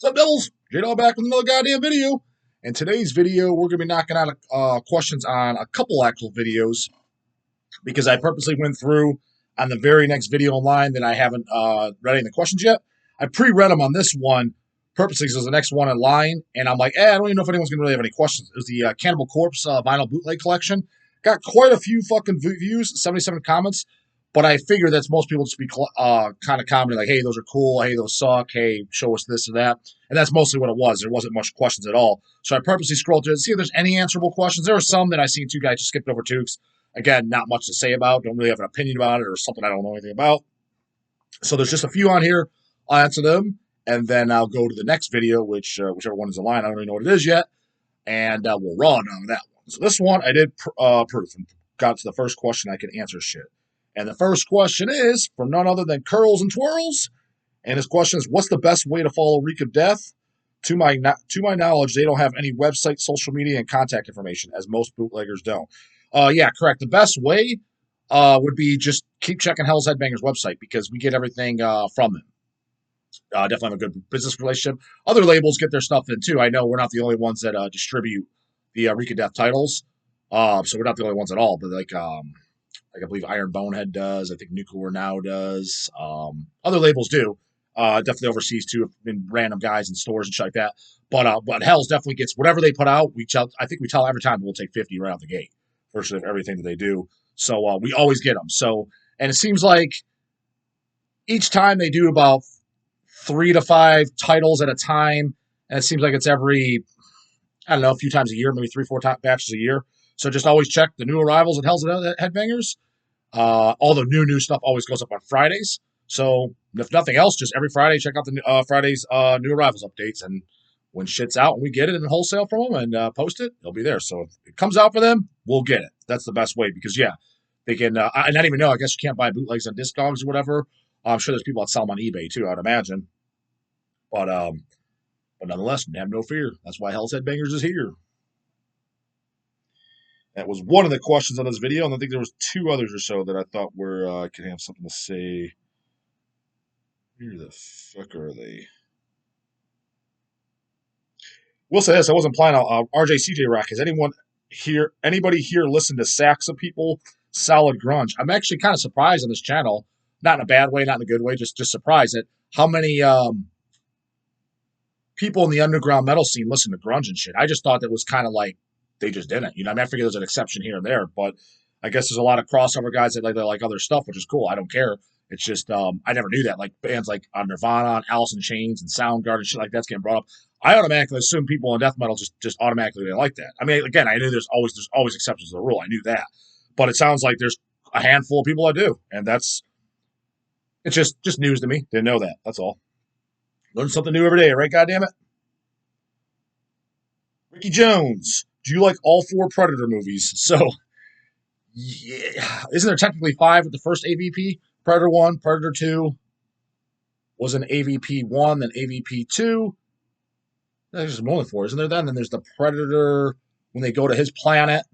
What's up, Devils? J-Dog back with another goddamn video. In today's video, we're going to be knocking out questions on a couple actual videos because I purposely went through on the very next video online that I haven't read any of the questions yet. I pre-read them on this one purposely because it was the next one in line, and I'm like, I don't even know if anyone's going to really have any questions. It was the Cannibal Corpse vinyl bootleg collection. Got quite a few fucking views, 77 comments. But I figure that's most people just be kind of commenting like, hey, those are cool. Hey, those suck. Hey, show us this or that. And that's mostly what it was. There wasn't much questions at all. So I purposely scrolled through it to see if there's any answerable questions. There were some that I seen two guys just skipped over too. Again, not much to say about. Don't really have an opinion about it or something I don't know anything about. So there's just a few on here. I'll answer them. And then I'll go to the next video, whichever one is in line. I don't even know what it is yet. And we'll run on that one. So this one I did proof and got to the first question. I can answer shit. And the first question is from none other than Curls and Twirls. And his question is, what's the best way to follow Reek of Death? To my knowledge, they don't have any website, social media, and contact information, as most bootleggers don't. Yeah, correct. The best way would be just keep checking Hell's Headbangers website because we get everything from them. Definitely have a good business relationship. Other labels get their stuff in too. I know we're not the only ones that distribute the Reek of Death titles. So we're not the only ones at all, but like I believe Iron Bonehead does. I think Nuclear Now does. Other labels do. Definitely overseas too, in random guys in stores and shit like that. But Hell's definitely gets whatever they put out. I think we tell every time we'll take 50 right out the gate versus everything that they do. So we always get them. So and it seems like each time they do about 3 to 5 titles at a time, and it seems like it's every a few times a year, maybe 3-4 batches a year. So just always check the new arrivals at Hell's Headbangers. All the new stuff always goes up on Fridays. So if nothing else, just every Friday, check out the Friday's new arrivals updates. And when shit's out and we get it in wholesale from them and post it, it'll be there. So if it comes out for them, we'll get it. That's the best way because, yeah, they can. I don't even know. I guess you can't buy bootlegs on Discogs or whatever. I'm sure there's people that sell them on eBay too, I'd imagine. But nonetheless, have no fear. That's why Hell's Headbangers is here. That was one of the questions on this video, and I think there was 2 others or so that I thought were I could have something to say. Where the fuck are they? We'll say this: I wasn't planning on RJCJ Rock. Has anybody here listened to Saxa People Solid Grunge? I'm actually kind of surprised on this channel, not in a bad way, not in a good way, just surprised at how many people in the underground metal scene listen to grunge and shit. I just thought that was kind of like they just didn't. I mean, I figure there's an exception here and there, but I guess there's a lot of crossover guys that like other stuff, which is cool. I don't care. It's just I never knew that. Like bands like Nirvana and Alice in Chains and Soundgarden and shit like that's getting brought up. I automatically assume people in death metal just automatically they like that. I mean, again, I knew there's always exceptions to the rule. I knew that, but it sounds like there's a handful of people that do, and it's just news to me. Didn't know that. That's all. Learn something new every day, right? God damn it. Ricky Jones, do you like all 4 Predator movies? So, yeah, isn't there technically 5 with the first AVP? Predator 1, Predator 2 was an AVP 1, then AVP 2. There's more than 4, isn't there? Then there's the Predator when they go to his planet,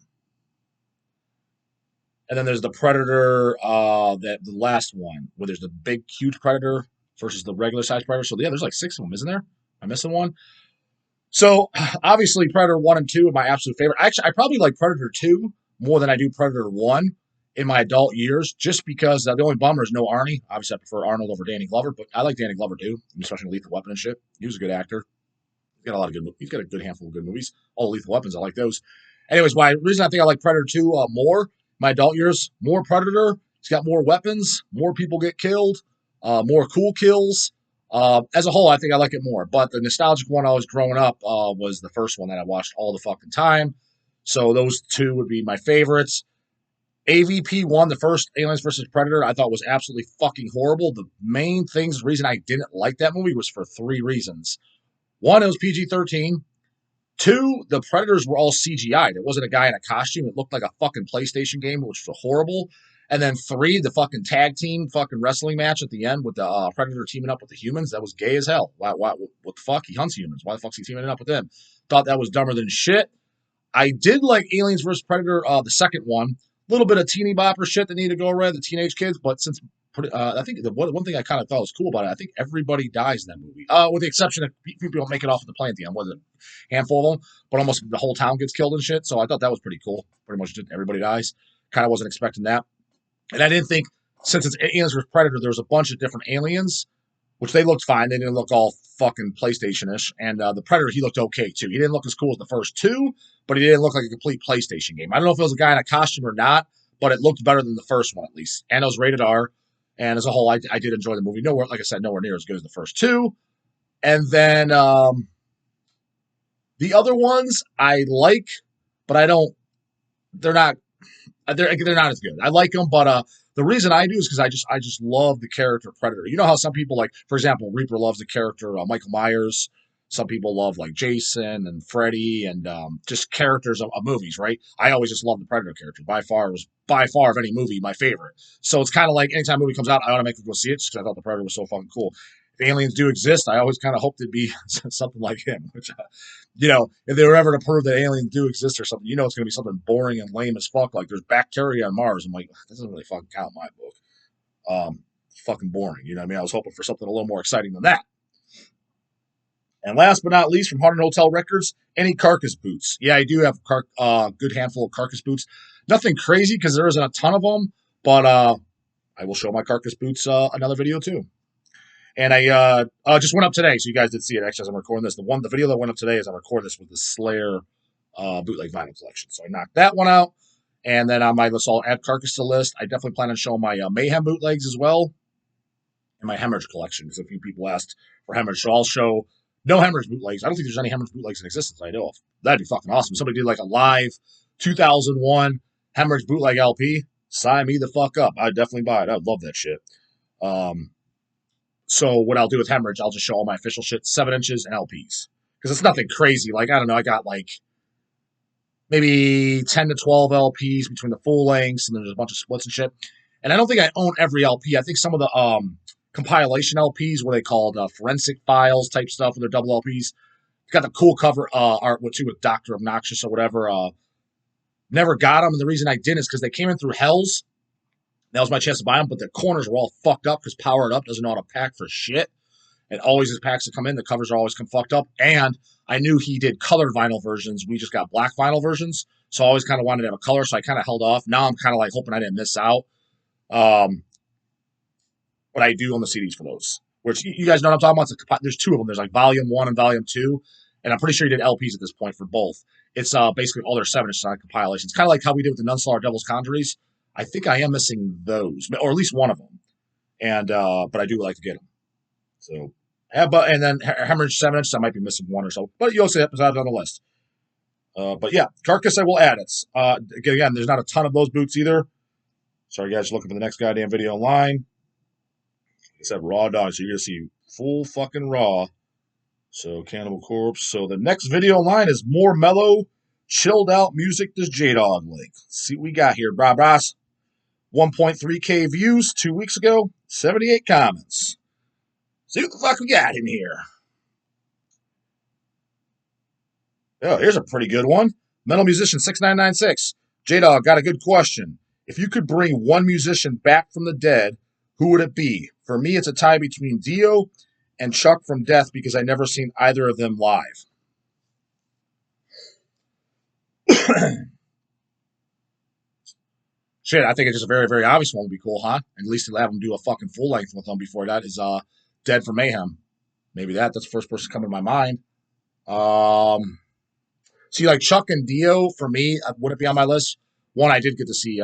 and then there's the Predator the last one where there's the big huge Predator versus the regular size Predator. So yeah, there's like 6 of them, isn't there? Am I missing one? So obviously Predator 1 and 2 are my absolute favorite. Actually, I probably like Predator 2 more than I do Predator 1 in my adult years, just because the only bummer is no Arnie. Obviously, I prefer Arnold over Danny Glover, but I like Danny Glover too, especially in Lethal Weapon and shit. He was a good actor. He's got a good handful of good movies. All Lethal Weapons, I like those. Anyways, reason I think I like Predator 2 more, my adult years, more Predator. He's got more weapons, more people get killed, more cool kills. As a whole, I think I like it more. But the nostalgic one I was growing up was the first one that I watched all the fucking time. So those 2 would be my favorites. AVP 1, the first Aliens vs. Predator, I thought was absolutely fucking horrible. The main reason I didn't like that movie was for 3 reasons. 1, it was PG-13. 2, the Predators were all CGI'd. It wasn't a guy in a costume. It looked like a fucking PlayStation game, which was horrible. And then 3, the fucking tag team fucking wrestling match at the end with the Predator teaming up with the humans. That was gay as hell. What the fuck? He hunts humans. Why the fuck's he teaming up with them? Thought that was dumber than shit. I did like Aliens vs. Predator, the second one. A little bit of teeny bopper shit that needed to go around the teenage kids, but since I think the one thing I kind of thought was cool about it, I think everybody dies in that movie, with the exception of people don't make it off of the plane at the end. Was it a handful of them? But almost the whole town gets killed and shit. So I thought that was pretty cool. Pretty much everybody dies. Kind of wasn't expecting that, and I didn't think since it's Aliens vs Predator, there was a bunch of different aliens, which they looked fine. They didn't look all fucking PlayStation-ish, and the Predator he looked okay too. He didn't look as cool as the first two, but he didn't look like a complete PlayStation game. I don't know if it was a guy in a costume or not, but it looked better than the first one at least, and it was rated R. And as a whole, I did enjoy the movie. Nowhere, like I said, nowhere near as good as the first two. And then the other ones I like, but I don't. They're not. They're not as good. I like them, but the reason I do is because I just love the character Predator. You know how some people like, for example, Reaper loves the character Michael Myers. Some people love like Jason and Freddy and just characters of movies, right? I always just love the Predator character. By far of any movie my favorite. So it's kind of like anytime a movie comes out, I want to make them go see it just because I thought the Predator was so fucking cool. If aliens do exist, I always kind of hoped it'd be something like him. Which, if they were ever to prove that aliens do exist or something, it's going to be something boring and lame as fuck. Like there's bacteria on Mars. I'm like, that doesn't really fucking count in my book. Fucking boring. You know what I mean? I was hoping for something a little more exciting than that. And last but not least, from Haunted Hotel Records, any Carcass boots. Yeah, I do have a good handful of Carcass boots. Nothing crazy because there isn't a ton of them, but I will show my Carcass boots another video too. And I just went up today, so you guys did see it actually as I'm recording this. The video that went up today as I record this was the Slayer bootleg vinyl collection. So I knocked that one out. And then on my list, I'll add Carcass to the list. I definitely plan on showing my Mayhem bootlegs as well. And my Hemorrhage collection, because a few people asked for Hemorrhage. So I'll show no Hemorrhage bootlegs. I don't think there's any Hemorrhage bootlegs in existence I know of. That'd be fucking awesome. Somebody did like a live 2001 Hemorrhage bootleg LP. Sign me the fuck up. I'd definitely buy it. I'd love that shit. So what I'll do with Hemorrhage, I'll just show all my official shit, 7 inches and LPs. Because it's nothing crazy. Like, I don't know, I got like maybe 10 to 12 LPs between the full lengths, and then there's a bunch of splits and shit. And I don't think I own every LP. I think some of the compilation LPs, what they called forensic files type stuff, with their double LPs, got the cool cover art with Dr. Obnoxious or whatever. Never got them, and the reason I didn't is because they came in through Hell's. That was my chance to buy them, but the corners were all fucked up because Powered Up doesn't know how to pack for shit. And always his packs that come in, the covers are always come fucked up. And I knew he did colored vinyl versions. We just got black vinyl versions. So I always kind of wanted to have a color, so I kind of held off. Now I'm kind of like hoping I didn't miss out. But I do own the CDs for those. Which you guys know what I'm talking about. There's 2 of them. There's like Volume 1 and Volume 2. And I'm pretty sure he did LPs at this point for both. It's basically all their 7 inches on compilation. It's kind of like how we did with the Nunslaughter Devil's Conjuries. I think I am missing those, or at least one of them. And but I do like to get them. So, and then Hemorrhage 7 inches, I might be missing one or so. But you'll see it on the list. But yeah, Carcass, I will add it. Again, there's not a ton of those boots either. Sorry, guys, looking for the next goddamn video online. Like I said, Raw Dog, so you're going to see full fucking Raw. So, Cannibal Corpse. So, the next video online is more mellow, chilled out music. This J-Dog link. Let's see what we got here, bras. 1.3K views 2 weeks ago, 78 comments. See what the fuck we got in here. Oh, here's a pretty good one. Metal Musician 6996. J-Dog, got a good question. If you could bring one musician back from the dead, who would it be? For me, it's a tie between Dio and Chuck from Death because I never seen either of them live. Shit, I think it's just a very, very obvious one would be cool, huh? And at least to have him do a fucking full length with them before that is Dead for Mayhem. Maybe that's the first person coming to my mind. See, like Chuck and Dio, for me, wouldn't be on my list. One, I did get to see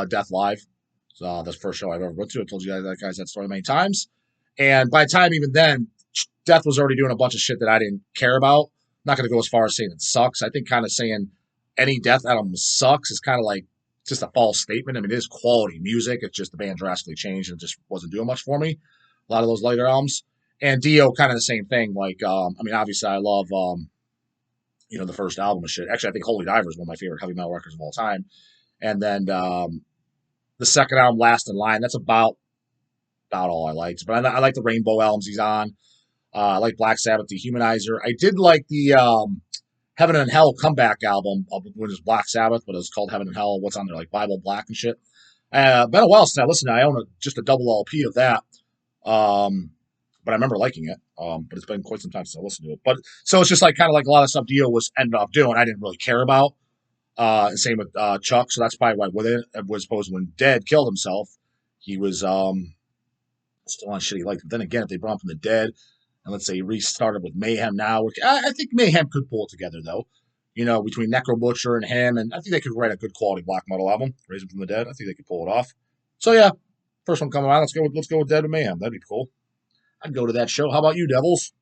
Death live. So that's the first show I've ever went to. I told you guys that story many times. And by the time even then, Death was already doing a bunch of shit that I didn't care about. I'm not going to go as far as saying it sucks. I think kind of saying any Death album sucks is kind of like just a false statement. I mean, it is quality music. It's just the band drastically changed and it just wasn't doing much for me. A lot of those later albums. And Dio, kind of the same thing. Like, I mean, obviously I love, the first album of shit. Actually, I think Holy Diver is one of my favorite heavy metal records of all time. And then the second album, Last in Line, that's about all I liked. But I like the Rainbow albums he's on. I like Black Sabbath, Dehumanizer. I did like the Heaven and Hell comeback album, when it was Black Sabbath, but it was called Heaven and Hell. What's on there, like Bible Black and shit. Been a while since I listened. I own just a double LP of that. But I remember liking it. But it's been quite some time since I listened to it. But so it's just like kind of like a lot of stuff Dio was ended up doing. I didn't really care about. Same with Chuck. So that's probably why with it was supposed when Dead killed himself, he was still on shit he liked. But then again, if they brought him from the dead, and let's say he restarted with Mayhem now, which I think Mayhem could pull it together though. You know, between Necro Butcher and him, and I think they could write a good quality black metal album, Raise Him from the Dead. I think they could pull it off. So yeah, first one coming out. Let's go with Dead and Mayhem. That'd be cool. I'd go to that show. How about you, Devils?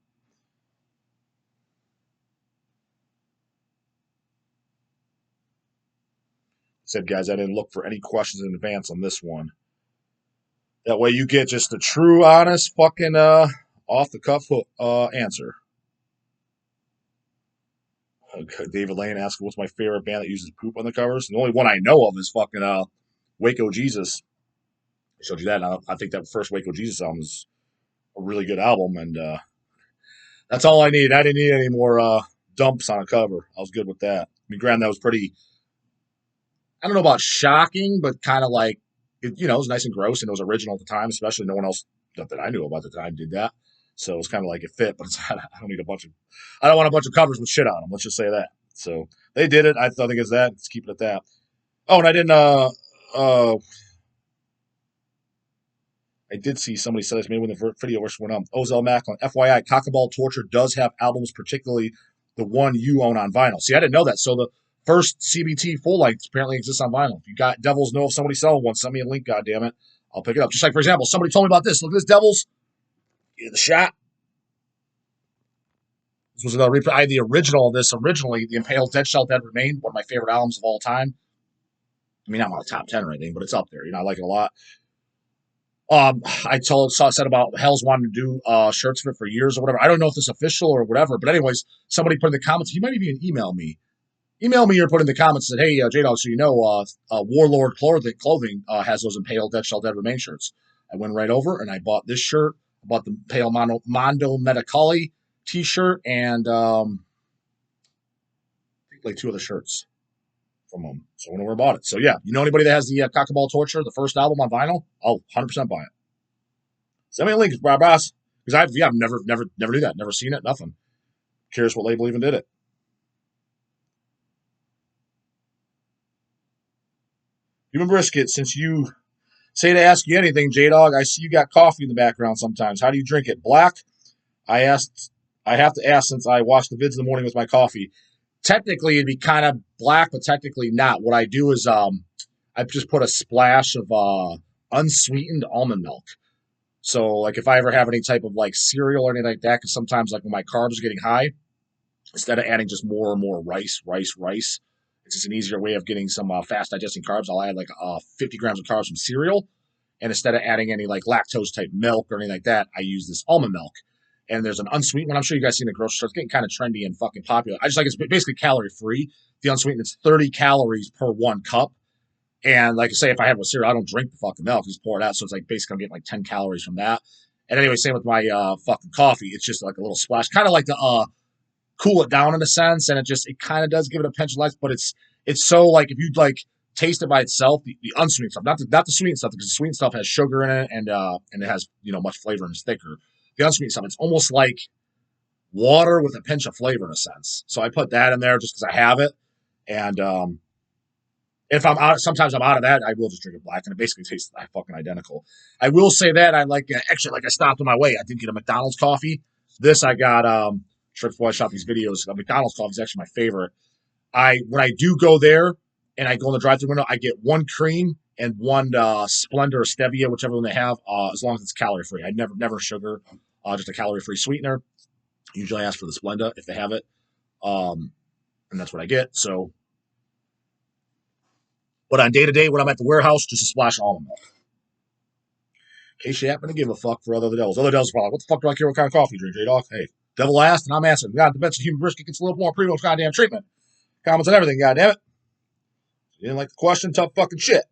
Said, guys, I didn't look for any questions in advance on this one. That way you get just a true, honest, fucking off the cuff answer. David Lane asks, what's my favorite band that uses poop on the covers? The only one I know of is fucking Waco Jesus. I showed you that. And I think that first Waco Jesus album is a really good album, and that's all I needed. I didn't need any more dumps on a cover. I was good with that. I mean, granted, that was pretty, I don't know about shocking, but kind of like, it was nice and gross, and it was original at the time, especially no one else that I knew about at the time did that. So it was kind of like it fit, but I don't need I don't want a bunch of covers with shit on them. Let's just say that. So they did it. I think it's that. Let's keep it at that. Oh, and I did see somebody said this maybe when the video version went up. Ozell Macklin, FYI, Cockaball Torture does have albums, particularly the one you own on vinyl. See, I didn't know that. So the first CBT full length apparently exists on vinyl. If you got Devils, know if somebody selling one, send me a link, goddammit. I'll pick it up. Just like, for example, somebody told me about this. Look at this, Devils. Get the shot. This was another replay. I had the original of this originally, The Impaled Dead Shall Dead Remain, one of my favorite albums of all time. I mean, I'm not a top 10 or anything, but it's up there. I like it a lot. I said about Hell's wanted to do shirts of it for years or whatever. I don't know if it's official or whatever, but anyways, somebody put in the comments. He might even email me. Email me or put in the comments and said, hey, J-Dog, so Warlord Clothing has those Impaled Dead Shall Dead Remain shirts. I went right over and I bought this shirt. I bought the Pale Mondo Metacali t-shirt and like two other shirts from them. So I went over and bought it. So yeah, anybody that has the Cockaball Torture, the first album on vinyl, I'll 100% buy it. Send me a link, Boss. Because I've never do that. Never seen it, nothing. Curious what label even did it. Human Brisket, since you say to ask you anything, J-Dog, I see you got coffee in the background sometimes. How do you drink it? Black? I have to ask since I watch the vids in the morning with my coffee. Technically, it'd be kind of black, but technically not. What I do is I just put a splash of unsweetened almond milk. So, like, if I ever have any type of, like, cereal or anything like that, because sometimes, like, when my carbs are getting high, instead of adding just more and more rice, it's just an easier way of getting some fast digesting carbs. I'll add, like, 50 grams of carbs from cereal, and instead of adding any, like, lactose-type milk or anything like that, I use this almond milk. And there's an unsweetened one. I'm sure you guys seen the grocery store. It's getting kind of trendy and fucking popular. I just like it's basically calorie free. The unsweetened, it's 30 calories per one cup. And like I say, if I have a cereal, I don't drink the fucking milk. Just pour it out. So it's like basically I'm getting like 10 calories from that. And anyway, same with my fucking coffee. It's just like a little splash, kind of like to cool it down in a sense. And it kind of does give it a pinch of life, but it's so like if you like taste it by itself, the unsweetened stuff, not the sweet stuff, because the sweet stuff has sugar in it and it has much flavor and it's thicker. The unsweetened stuff, it's almost like water with a pinch of flavor in a sense. So I put that in there just because I have it. And if I'm out, sometimes I'm out of that, I will just drink it black, and it basically tastes fucking identical. I will say that I like actually like I stopped on my way. I did get a McDonald's coffee. This I got. Sure, before I shot these videos, McDonald's coffee is actually my favorite. When I do go there and I go in the drive-thru window, I get one cream and one Splenda or Stevia, whichever one they have, as long as it's calorie free. I never sugar. Just a calorie-free sweetener. Usually I ask for the Splenda if they have it. And that's what I get. So, but on day-to-day, when I'm at the warehouse, just a splash of almond milk. In case you happen to give a fuck for other devils. Other devils are probably like, what the fuck do I care what kind of coffee you drink, J-Dog? Hey, devil asked, and I'm answering. God, the bench of Human Brisket gets a little more premium goddamn treatment. Comments on everything, goddammit. You didn't like the question? Tough fucking shit.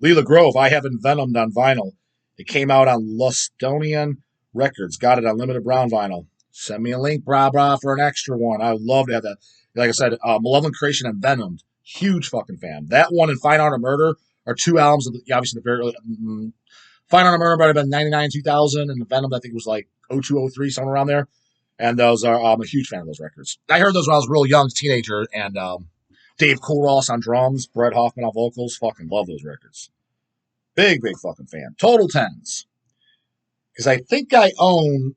Leela Grove, I have Envenomed on vinyl. It came out on Lustonian Records. Got it on limited brown vinyl. Send me a link, brah, for an extra one. I would love to have that. Like I said, Malevolent Creation and Venomed, huge fucking fan. That one and Fine Art of Murder are two albums of obviously the very early. Fine Art of Murder might have been 99, 2000, and the Venomed I think was like 02, 03, somewhere around there. And those are I'm a huge fan of those records. I heard those when I was real young, teenager, and Dave Koolross on drums, Brett Hoffman on vocals. Fucking love those records. Big fucking fan. Total tens. Because I think I own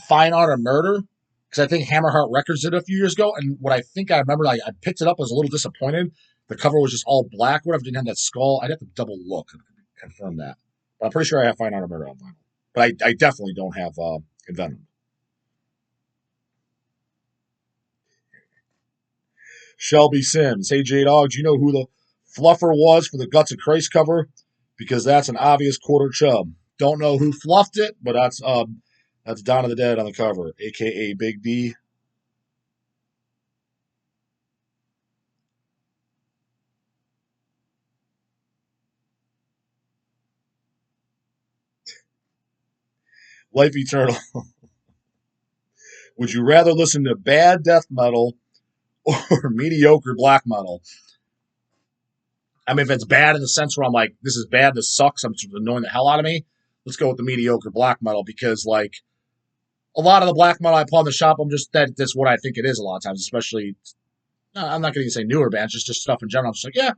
Fine Art of Murder. Because I think Hammerheart Records did it a few years ago. And what I think I remember, I picked it up, I was a little disappointed. The cover was just all black, whatever, didn't have that skull. I'd have to double look and confirm that. But I'm pretty sure I have Fine Art of Murder on vinyl. But I definitely don't have Venom. Shelby Sims. Hey, J-Dog, do you know who the fluffer was for the Guts of Christ cover? Because that's an obvious quarter chub. Don't know who fluffed it, but that's Dawn of the Dead on the cover, a.k.a. Big D. Life Eternal. Would you rather listen to bad death metal or mediocre black metal? I mean, if it's bad in the sense where I'm like, this is bad, this sucks, I'm just annoying the hell out of me, let's go with the mediocre black metal because, like, a lot of the black metal I pull in the shop, I'm just, that's what I think it is a lot of times, especially, I'm not going to say newer bands, just stuff in general. I'm just like, yeah,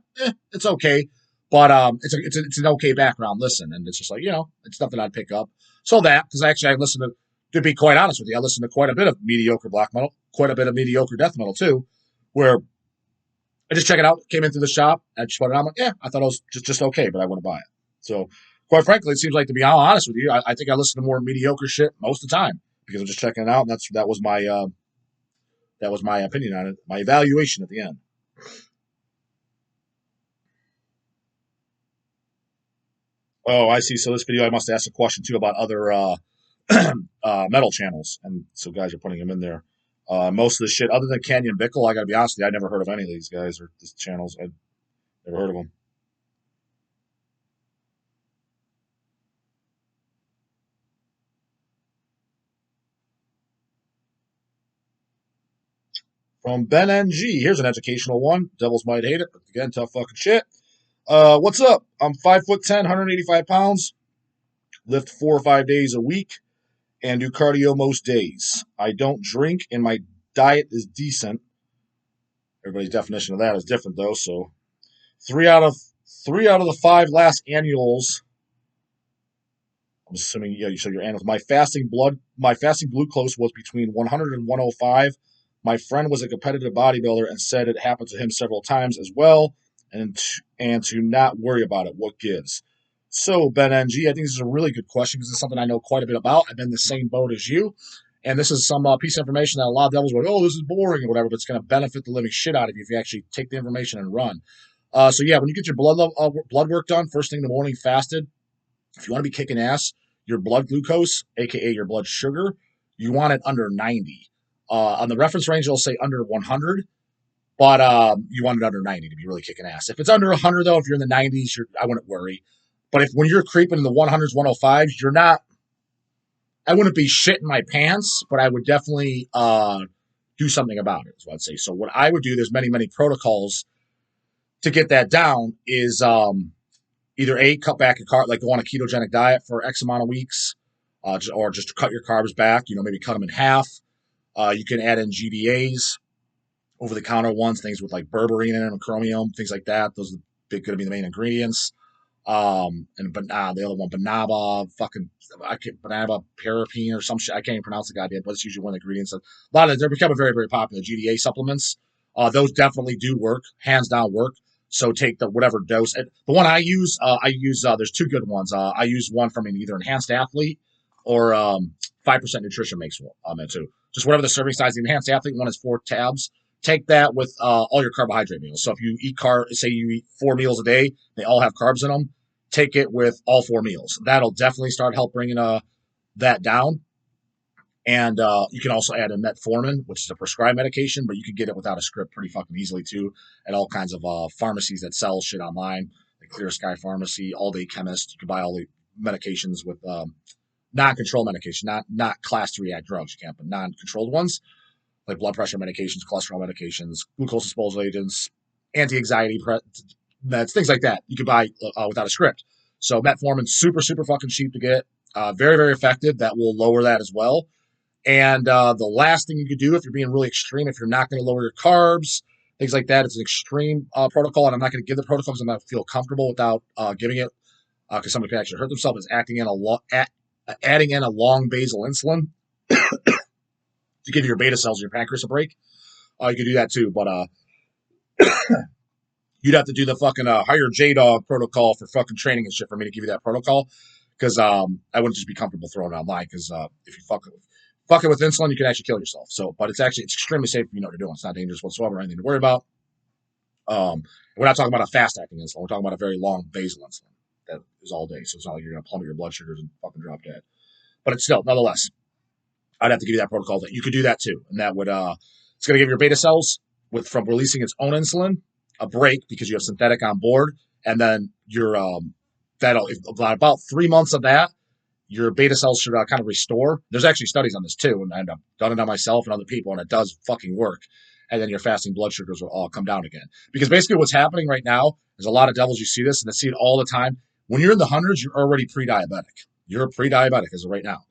it's okay. But it's an okay background listen. And it's just like, it's nothing I'd pick up. So because I listen to be quite honest with you, I listen to quite a bit of mediocre black metal, quite a bit of mediocre death metal too, where I just check it out, came into the shop, I just put it on, I'm like, yeah, I thought it was just okay, but I wouldn't buy it. So, quite frankly, it seems like, to be honest with you, I think I listen to more mediocre shit most of the time because I'm just checking it out, and that was my opinion on it, my evaluation at the end. Oh, I see. So this video, I must ask a question too about other metal channels, and so guys are putting them in there. Most of the shit, other than Canyon Bickle, I got to be honest with you, I never heard of any of these guys or these channels. I've never heard of them. From Ben NG, here's an educational one. Devils might hate it, but again, tough fucking shit. What's up? I'm 5'10", 185 pounds. Lift 4 or 5 days a week and do cardio most days. I don't drink and my diet is decent. Everybody's definition of that is different though. So three out of the 5 last annuals. I'm assuming you said your annuals. My fasting glucose was between 100 and 105. My friend was a competitive bodybuilder and said it happened to him several times as well, and to not worry about it. What gives? So, Ben NG, I think this is a really good question because it's something I know quite a bit about. I've been in the same boat as you. And this is some piece of information that a lot of devils go, oh, this is boring or whatever, but it's going to benefit the living shit out of you if you actually take the information and run. So, yeah, when you get your blood work done, first thing in the morning, fasted, if you want to be kicking ass, your blood glucose, a.k.a. your blood sugar, you want it under 90. On the reference range, it'll say under 100. But you want it under 90 to be really kicking ass. If it's under 100, though, if you're in the 90s, I wouldn't worry. But when you're creeping in the 100s, 105s, you're not. I wouldn't be shitting my pants, but I would definitely do something about it, is what I'd say. So what I would do, there's many protocols to get that down, is either A, cut back your carb, like go on a ketogenic diet for X amount of weeks, or just cut your carbs back, maybe cut them in half. You can add in GDAs, over-the-counter ones, things with like berberine in them and chromium, things like that. Those are going to be the main ingredients. And the other one, Banaba, Banaba parapine or some shit. I can't even pronounce the goddamn, but it's usually one of the ingredients. A lot of they're becoming very, very popular. GDA supplements. Those definitely do work, hands down work. So take the whatever dose. The one I use, there's 2 good ones. I use one from either Enhanced Athlete or 5% Nutrition makes one too. Just whatever the serving size. The Enhanced Athlete one is 4 tabs. Take that with all your carbohydrate meals. So if you eat say you eat 4 meals a day, they all have carbs in them. Take it with all 4 meals. That'll definitely start help bringing that down. And you can also add in metformin, which is a prescribed medication, but you can get it without a script pretty fucking easily too at all kinds of pharmacies that sell shit online, like Clear Sky Pharmacy, All Day Chemist. You can buy all the medications with non-controlled medication, not class 3 act drugs. You can't, but non-controlled ones. like blood pressure medications, cholesterol medications, glucose disposal agents, anti-anxiety meds, things like that. You could buy without a script. So metformin's super, super fucking cheap to get. Very, very effective. That will lower that as well. And the last thing you could do if you're being really extreme, if you're not going to lower your carbs, things like that, it's an extreme protocol. And I'm not going to give the protocol because I'm not feel comfortable without giving it because somebody could actually hurt themselves. Is adding in a long basal insulin to give your beta cells, your pancreas a break. You could do that too, but you'd have to do the fucking hire J-Dog protocol for fucking training and shit for me to give you that protocol because I wouldn't just be comfortable throwing it online because if you fuck it with insulin, you can actually kill yourself. So, but it's extremely safe if you know what you're doing. It's not dangerous whatsoever, anything to worry about. We're not talking about a fast-acting insulin. We're talking about a very long basal insulin that is all day. So it's not like you're going to plummet your blood sugars and fucking drop dead. But it's still, nonetheless, I'd have to give you that protocol. That you could do that too, and that would it's going to give your beta cells from releasing its own insulin a break because you have synthetic on board, and then your about 3 months of that, your beta cells should kind of restore. There's actually studies on this too, and I've done it on myself and other people, and it does fucking work. And then your fasting blood sugars will all come down again. Because basically what's happening right now, there's a lot of devils, you see this, and they see it all the time. When you're in the hundreds, you're already pre-diabetic. You're pre-diabetic as of right now.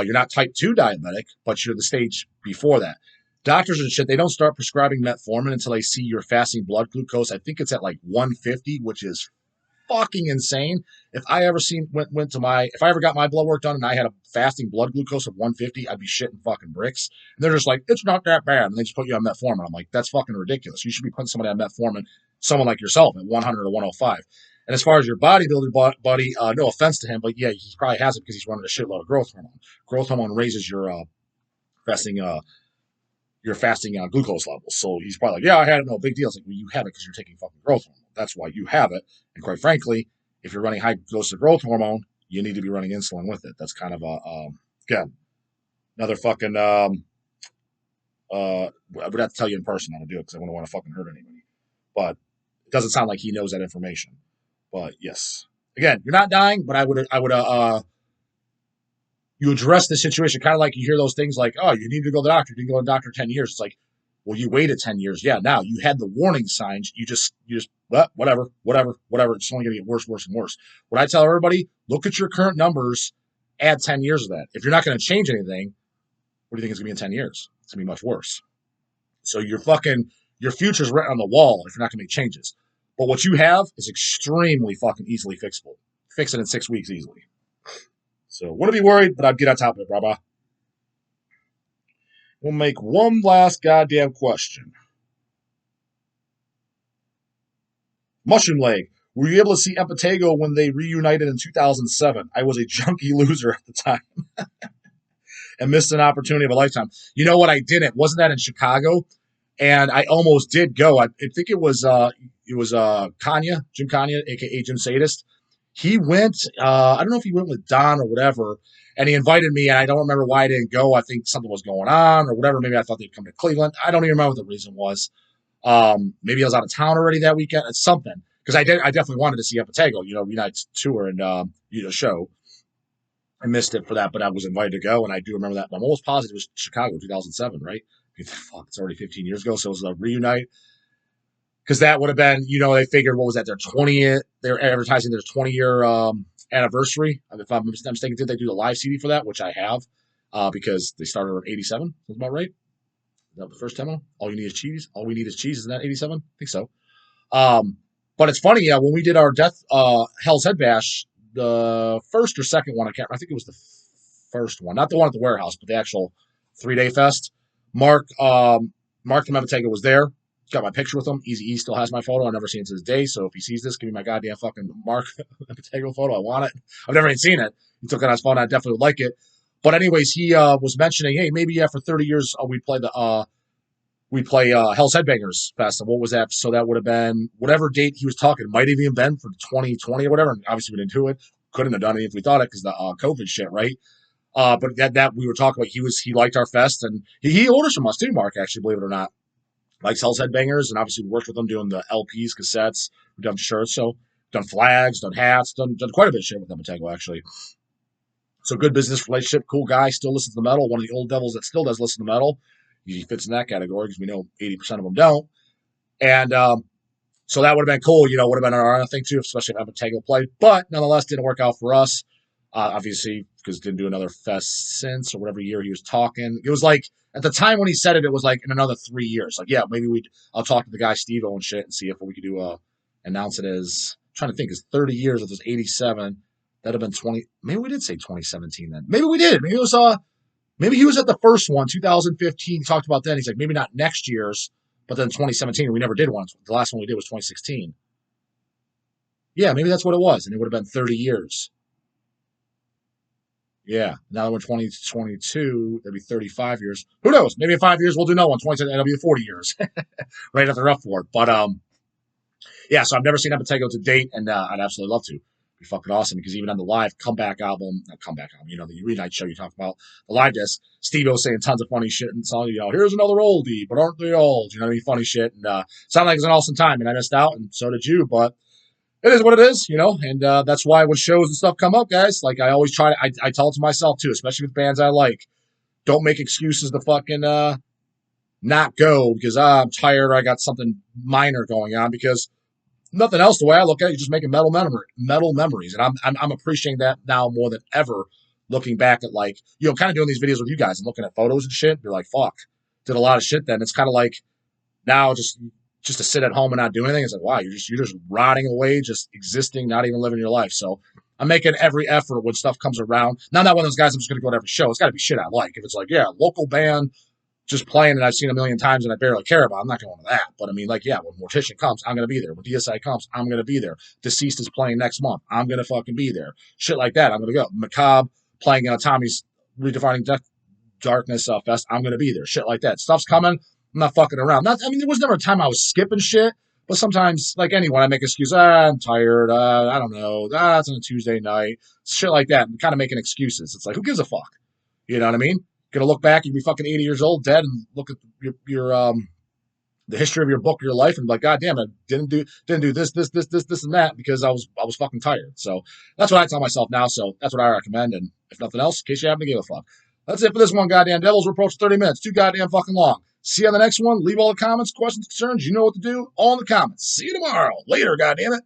You're not type 2 diabetic, but you're the stage before that. Doctors and shit, they don't start prescribing metformin until they see your fasting blood glucose. I think it's at like 150, which is fucking insane. If I ever if I ever got my blood work done and I had a fasting blood glucose of 150, I'd be shitting fucking bricks. And they're just like, it's not that bad. And they just put you on metformin. I'm like, that's fucking ridiculous. You should be putting somebody on metformin, someone like yourself at 100 or 105. And as far as your bodybuilder buddy, no offense to him, but yeah, he probably has it because he's running a shitload of growth hormone. Growth hormone raises your fasting glucose levels. So he's probably like, yeah, I had it, no big deal. It's like, well, you have it because you're taking fucking growth hormone. That's why you have it. And quite frankly, if you're running high doses of growth hormone, you need to be running insulin with it. That's kind of again, another fucking, I would have to tell you in person how to do it because I wouldn't want to fucking hurt anybody. But it doesn't sound like he knows that information. But yes, again, you're not dying, but I would you address the situation kind of like you hear those things like, oh, you need to go to the doctor. You didn't go to the doctor 10 years. It's like, well, you waited 10 years. Yeah, now you had the warning signs. You just well, whatever. It's only going to get worse, worse, and worse. What I tell everybody, look at your current numbers, add 10 years of that. If you're not going to change anything, what do you think it's going to be in 10 years? It's going to be much worse. So your future's written on the wall if you're not going to make changes. But what you have is extremely fucking easily fixable. Fix it in 6 weeks easily. So wouldn't be worried, but I'd get on top of it, brother. We'll make one last goddamn question. Mushroom Leg. Were you able to see Empatego when they reunited in 2007? I was a junkie loser at the time and missed an opportunity of a lifetime. You know what? I didn't. Wasn't that in Chicago? And I almost did go. I think it was Kanye, Jim Kanye, a.k.a. Jim Sadist. He went, I don't know if he went with Don or whatever, and he invited me, and I don't remember why I didn't go. I think something was going on or whatever. Maybe I thought they'd come to Cleveland. I don't even remember what the reason was. Maybe I was out of town already that weekend. It's something. Because I definitely wanted to see Empatego, United's tour and show. I missed it for that, but I was invited to go, and I do remember that. But I'm almost positive it was Chicago, 2007, right? Fuck, it's already 15 years ago, so it was a reunite. Because that would have been, they figured, what was that, their 20th, they're advertising their 20-year anniversary. If I'm mistaken, did they do the live CD for that, which I have, because they started in 87, that's about right. Is that the first demo? All you need is cheese? All we need is cheese, isn't that 87? I think so. But it's funny, when we did our Hell's Head Bash, the first or second one, I think it was the first one, not the one at the warehouse, but the actual 3-day fest. Mark from Empatego was there. Got my picture with him. Easy E still has my photo. I've never seen it to this day. So if he sees this, give me my goddamn fucking Mark Empatego photo. I want it. I've never even seen it. He took it on his phone. I definitely would like it. But anyways, he was mentioning, hey, maybe for 30 years we play Hell's Headbangers Fest. And what was that? So that would have been whatever date he was talking. It might have even been for 2020 or whatever. And obviously we didn't do it. Couldn't have done it if we thought it because the COVID shit, right? But that we were talking about, he liked our fest and he orders from us too, Mark, actually, believe it or not. Likes Hell's Headbangers, and obviously we worked with them doing the LPs, cassettes, we've done shirts, so done flags, done hats, done quite a bit of shit with Empatego, actually. So good business relationship, cool guy, still listens to metal, one of the old devils that still does listen to metal. He fits in that category because we know 80% of them don't. And so that would have been cool. Would have been our other thing too, especially if Abitego played. But nonetheless, didn't work out for us. Obviously, because didn't do another fest since or whatever year he was talking. It was like at the time when he said it, it was like in another 3 years. Like, yeah, maybe I'll talk to the guy Steve-O and shit and see if we could do announce it as, I'm trying to think, is 30 years. If it was 87, that'd have been 20. Maybe we did say 2017 then. Maybe we did. Maybe it was maybe he was at the first one, 2015. He talked about that. He's like, maybe not next year's, but then 2017, we never did one. The last one we did was 2016. Yeah, maybe that's what it was, and it would have been 30 years. Yeah, now that we're 2022, that'd be 35 years. Who knows? Maybe in 5 years we'll do no one. 20, it'll be 40 years, right at the rough for it. But yeah. So I've never seen Epitego to date, and I'd absolutely love to. It'd be fucking awesome because even on the live comeback album, not comeback album, the Reunite show you talk about, the live disc, Steve-O saying tons of funny shit and telling here's another oldie, but aren't they old? You know what I mean? Funny shit, and sounded like it was an awesome time, and I missed out, and so did you, but it is what it is, and that's why when shows and stuff come up, guys, like I always try to, I tell it to myself too, especially with bands I like, don't make excuses to fucking not go because I'm tired or I got something minor going on, because nothing else, the way I look at it, you're just making metal memories, and I'm appreciating that now more than ever, looking back at like, kind of doing these videos with you guys and looking at photos and shit. You're like, fuck, did a lot of shit then. It's kind of like now just to sit at home and not do anything. It's like, wow, you're just rotting away, just existing, not even living your life. So I'm making every effort when stuff comes around. Now, I'm not one of those guys I'm just going to go to every show. It's got to be shit I like. If it's like, yeah, local band just playing and I've seen a million times and I barely care about, I'm not going to that. But I mean, like, yeah, when Mortician comes, I'm going to be there. When DSI comes, I'm going to be there. Deceased is playing next month, I'm going to fucking be there. Shit like that, I'm going to go. Macabre playing Tommy's Redefining Darkness Fest, I'm going to be there. Shit like that. Stuff's coming. I'm not fucking around. There was never a time I was skipping shit, but sometimes, like anyone, I make an excuse. I'm tired. I don't know. It's on a Tuesday night. Shit like that. I'm kind of making excuses. It's like, who gives a fuck? You know what I mean? Gonna look back, you'd be fucking 80 years old, dead, and look at your the history of your book, your life, and be like, God damn it, didn't do this, and that because I was fucking tired. So that's what I tell myself now. So that's what I recommend. And if nothing else, in case you happen to give a fuck. That's it for this one, goddamn devils. We're approaching 30 minutes. Too goddamn fucking long. See you on the next one. Leave all the comments, questions, concerns. You know what to do. All in the comments. See you tomorrow. Later, goddamn it.